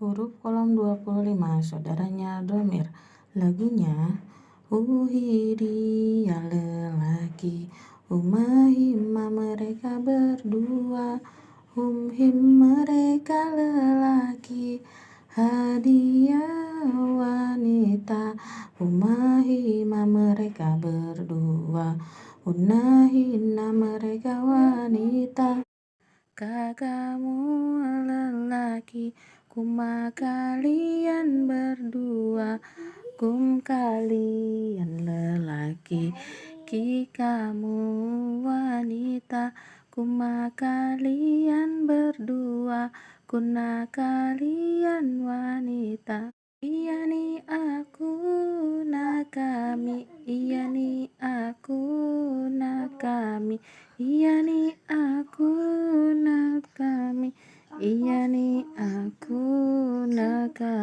Huruf kolom 25, saudaranya domir. Lagunya, Uhiri ya lelaki, Humahima mereka berdua, Humhim mereka lelaki, Hadiah wanita, Humahima mereka berdua, Hunahina mereka wanita. Kakakmu lelaki, kuma kalian berdua, kum kalian lelaki, kamu wanita, kuma kalian berdua, kuna kalian wanita. Iya nih aku nak kami, iya nih aku nak kami, iya nih aku nak kami, iya nih aku nak kami.